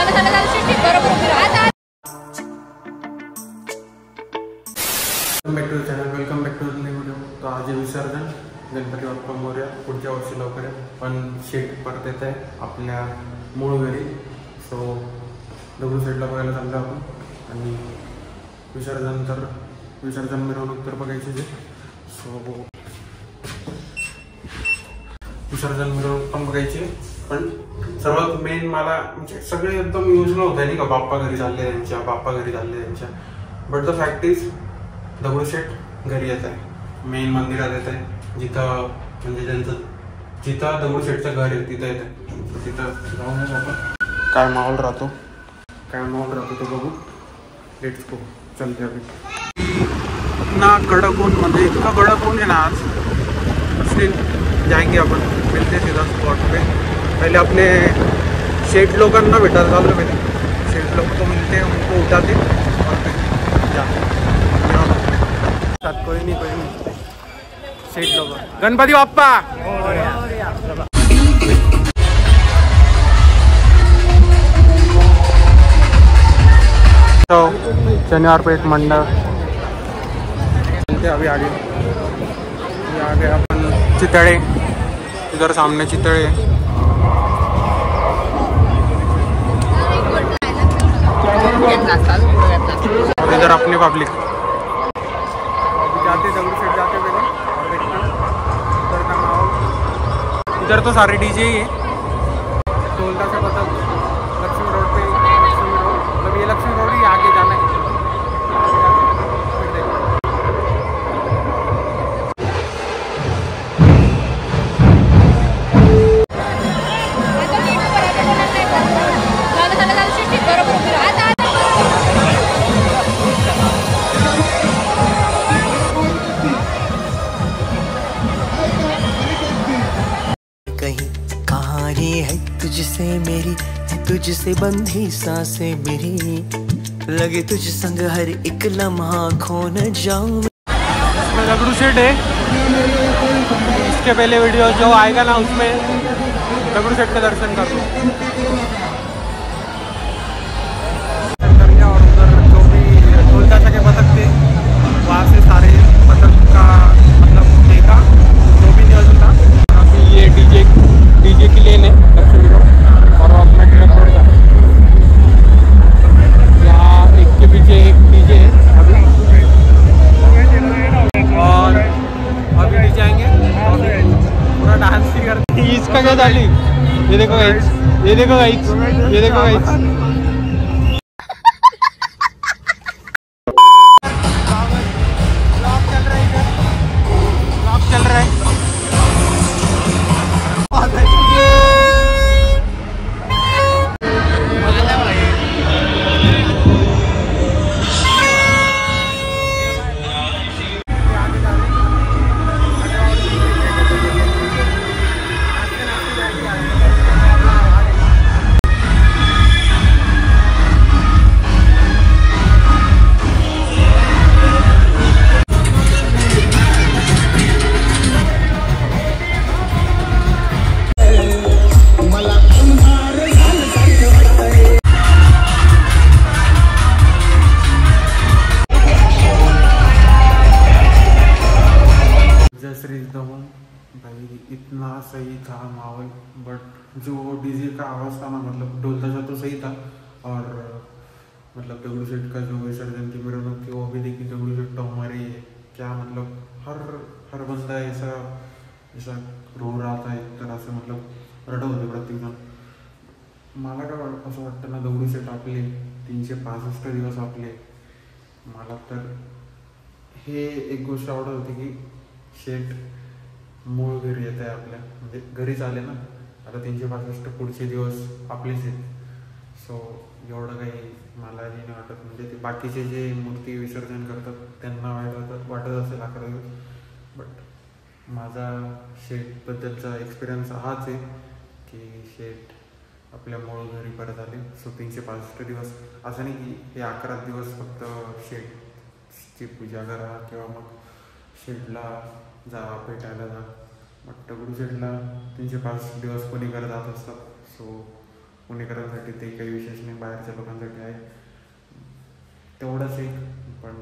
Welcome back to video. तो आज विसर्जन गणपती बाप्पा मोरया. पुढच्या वर्षी लवकर पण शेट परत येत आहे आपल्या मूळ घरी. सो दगडूशेठला बघायला चाललो आपण आणि विसर्जन मिरवणूक तर बघायची आहे. सो विसर्जन मिरवणूक पण बघायची. पण सर्वात मेन मला म्हणजे सगळे एकदम योजना होत आहे नाही का, बाप्पा घरी चालले त्यांच्या. But the fact is Dagdusheth घरी येत आहे, मेन मंदिरात येत आहे, जिथं म्हणजे जिथं दगडूशेठचं घर आहे तिथं येत आहे. तिथं जाऊन आपण काय माहोल राहतो तो बघू. Let's go. चलते अभी. इतना कडक ऊन, म्हणजे इतका कडक ऊन है ना आज. स्टिल जाएंगे अपन, मिलते सीधा स्पॉट पे. पहले अपने शेठ लोकांना भेटायला चाललो. पहले शेठ लोग को मिलते हैं, उनको उठाते और फिर जाते. कोई नहीं शेठ लोग. गणपती बाप्पा. तो शनिवार पे एक मंडल अभी आगे अपन चितड़े, इधर सामने चितड़े. और इधर अपनी पब्लिक जाते दगडूशेठ जाते पहले और देखते इधर का माहौल. इधर तो सारे डीजे ही है. टोलता से मतलब लक्ष्मी रोड पे, मतलब ये लक्ष्मी रोड ही आगे जाना है. तुझसे मेरी तुझसे बंधी सांसें मेरी, लगे तुझ संग हर एक लम्हा खो न जाऊं. दगडूशेठ है. इसके पहले वीडियो जो आएगा ना उसमें दगडूशेठ के दर्शन कर लो. और उधर जो भी ढोलता के बतख थे वहाँ से सारे बतख का मतलब देखा जो भी नहीं था. अभी ये डीजे की लेन है लक्ष्मी रोड और अपना ट्रक रोड का. यहाँ एक के पीछे एक डीजे है अभी, और अभी डीजे आएंगे और पूरा डांस ही करते. इसका क्या डाली, ये देखो गाइस, ये देखो गाइस. चल रहा है. भाई इतना सही था माहौल. बट जो डीजे का आवाज़ था ना, मतलब ढोल था तो सही था. और मतलब दगडूशेठ का जो विसर्जन की मिरवणूक थी वो भी देखी. दगडूशेठ तो हमारे क्या मतलब हर बंदा ऐसा रो रहा था एक तरह से, मतलब रडत होते प्रत्येक जण. मला काय असं वाटतं ना, दगडूशेठ आपले 365 दिवस आपले. मला तर हे एक गोष्ट आवडत होती की शेठ मूळ घरी येत आहे आपल्या, म्हणजे घरीच आले ना आता. 365 पुढचे दिवस आपलेच आहेत. सो एवढं काही मला नाही वाटत. म्हणजे ते बाकीचे जे मूर्ती विसर्जन करतात त्यांना वाटत असेल 11 दिवस. बट माझा शेठबद्दलचा एक्सपिरियन्स हाच आहे की शेठ आपल्या मूळ घरी परत आले. सो 365 दिवस असं नाही की हे 11 दिवस फक्त शेठची पूजा करा किंवा मग शेठला जा भेटायला जा. बट दगडूशेठला 365 दिवस कोणी करत जात असतात. सो पुणेकरांसाठी ते काही विशेष नाही, बाहेरच्या लोकांसाठी आहे तेवढंच एक. पण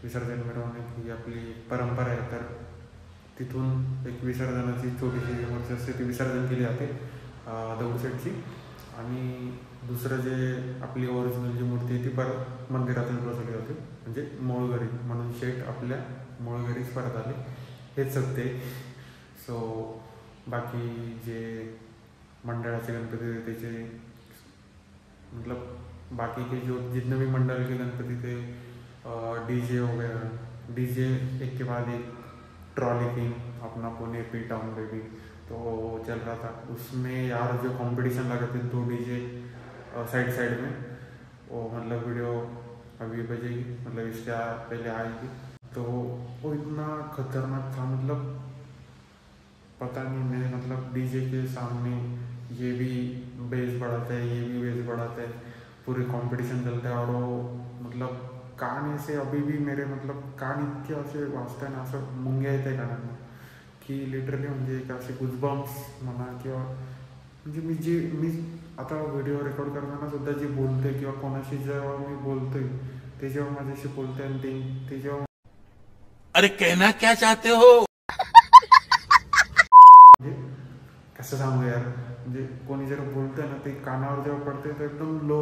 विसर्जन मिरवणूक ही आपली परंपरा आहे, तर तिथून एक विसर्जनाची छोटीशी मूर्ती असते ती विसर्जन केली जाते दगडूशेठची. आणि दुसरं जे आपली ओरिजिनल जी मूर्ती आहे ती परत मंदिरातून बसवली जाते, म्हणजे मूळ घरी, म्हणून शेठ आपल्या मूळ घरीच परत आले, हेच सत्य आहे. सो बाकी जे मंडळाचे गणपती होते त्याचे मतलब बाकी के जो जितने भी मंडल के गणपति थे, डीजे हो गया, डीजे एक के बाद एक ट्रॉली किंग अपना पुणे पी टाउन पे भी तो चल रहा था, उसमें यार जो कंपटीशन लगा थे 2 डीजे साइड में, वो मतलब वीडियो अभी बजेगी, मतलब इसके पहले आएगी, तो वो इतना खतरनाक था, मतलब पता नहीं, मैं मतलब डीजे के सामने ये भी बेस बढ़ाता है, ये भी बेस बढ़ाता है, पूरे कंपटीशन चलता है, और वो मतलब कान ऐसे अभी भी मेरे मतलब कान इतके असे वाजत आहे ना, असं मुंग्या येते कानांना की लिटरली, म्हणजे एक असे गुजबम्स म्हणा, किंवा म्हणजे मी आता व्हिडिओ रेकॉर्ड करताना सुद्धा जे बोलतोय किंवा कोणाशी जेव्हा मी बोलतोय ते जेव्हा माझ्याशी बोलतोय आणि ते जेव्हा, अरे कहना क्या चाहते हो, म्हणजे कसं सांगू यार, म्हणजे कोणी जर बोलतंय ना ते कानावर जेव्हा पडते तर एकदम लो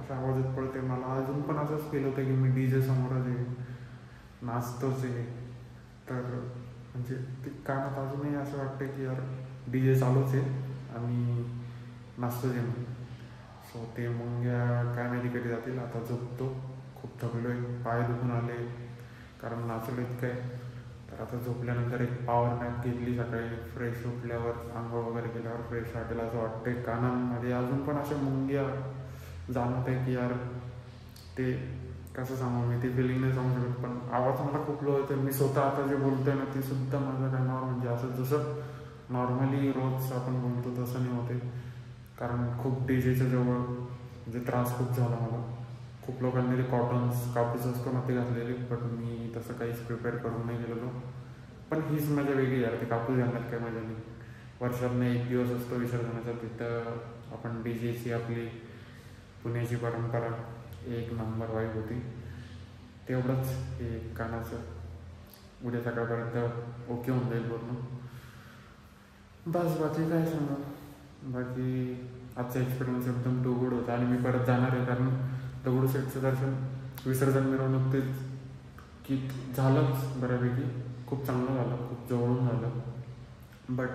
असा आवाजात पडते. मला अजून पण असंच फील होतं की मी डीजे समोरच आहे, नाचतोच आहे, तर म्हणजे ते कानात अजूनही असं वाटतं की यार डीजे चालूच आहे आणि नाचतोच आहे मी. सो ते मुंग्या काय माहिती कधी जातील. आता झोपतो, खूप थकलो आहे, पाय दुखून आले कारण नाचलो इतकं आहे. तर आता झोपल्यानंतर एक पॉवर नॅप घेतली, सकाळी फ्रेश उठल्यावर आंघोळ वगैरे केल्यावर फ्रेश वाटेल असं वाटतंय. कानांमध्ये अजून पण अशा मुंग्या जाणवत आहे की यार ते कसं सांगू, मी ती फिलिंग नाही सांगू शकत, पण आवाज मला खूप लो होतो. मी स्वतः आता जे बोलतोय ना ते सुद्धा माझ्या कानावर म्हणजे असं जसं नॉर्मली रोज आपण बोलतो तसं नाही होते, कारण खूप डीजेच्या जवळ म्हणजे त्रास खूप झाला मला. खूप लोकांनी ते कॉटन्स कापूस असतो ना ते घातलेले, पण मी तसं काहीच प्रिपेअर करून नाही गेलो. पण हीच मजा वेगळी यार, ते कापूस घालण्यात काय मजा नाही. वर्षातनं एक दिवस असतो विसर्जनाचा, तिथं आपण डीजेची आपली पुण्याची परंपरा एक नंबर वाईब होती. तेवढंच हे कानाचं, उद्या सकाळपर्यंत ओके होऊन जाईल पूर्ण. बस बाकी काय सांगा, बाकी आजचा एक्सपिरियन्स एकदम टू गुड होता. आणि मी परत जाणार आहे, कारण दगडूशेठचं दर्शन विसर्जन मिरवणूक ते की झालंच बऱ्यापैकी, खूप चांगलं झालं, खूप जवळून झालं. बट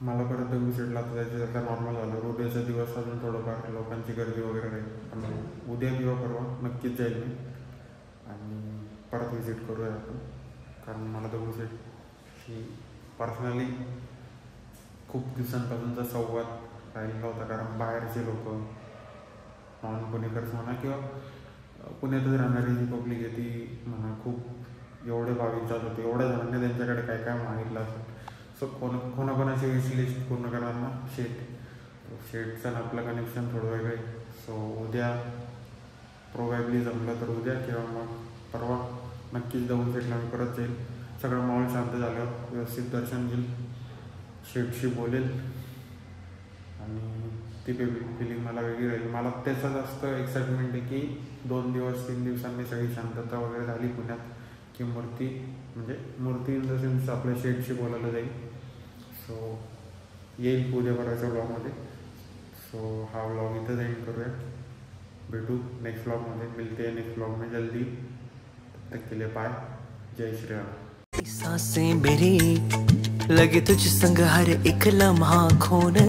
मला परत दगडूशेठला आता जायचं, आता नॉर्मल झालं. उद्याचा दिवस अजून थोडंफार लोकांची गर्दी वगैरे राहील, पण उद्या किंवा परवा नक्कीच जाईल मी आणि परत व्हिजिट करूया आपण. कारण मला दगडूशेठ ही पर्सनली खूप दिवसांपासूनचा संवाद राहिलेला होता, कारण बाहेरचे लोक, नॉन पुणेकरच म्हणा किंवा पुण्यातच राहणारी जी पब्लिक आहे ती म्हणा, खूप एवढे भाविक जात होते, एवढ्या जणांनी त्यांच्याकडे काय काय मागितलं असेल. सो कोणाकोणाची विश लिस्ट पूर्ण करणार शेठचं आपलं कनेक्शन थोडं वेगळं आहे. सो उद्या प्रोबॅबली जमलं तर उद्या किंवा मग परवा नक्कीच दगडूशेठला मी परत जाईल. सगळं माहोल शांत झाल्यावर व्यवस्थित दर्शन घेईल, शेठशी बोलेल आणि ती फिलिंग मला वेगळी राहील. मला त्याचा जास्त एक्साइटमेंट आहे की 2 दिवस 3 दिवसांनी सगळी शांतता वगैरे झाली पुण्यात की मूर्ती इन द सेन्स आपल्या शेठशी बोलायला जाईल. सो येईल उद्या परवाच्या ब्लॉगमध्ये. सो हा व्लॉग इथं एंड करूया, भेटू नेक्स्ट ब्लॉगमध्ये, मिलते हैं नेक्स्ट ब्लॉग में जल्दी. तब तक के लिए बाय, जय श्री राम. सांसें मेरी लगे तुझ संग हर एक लम्हा खोने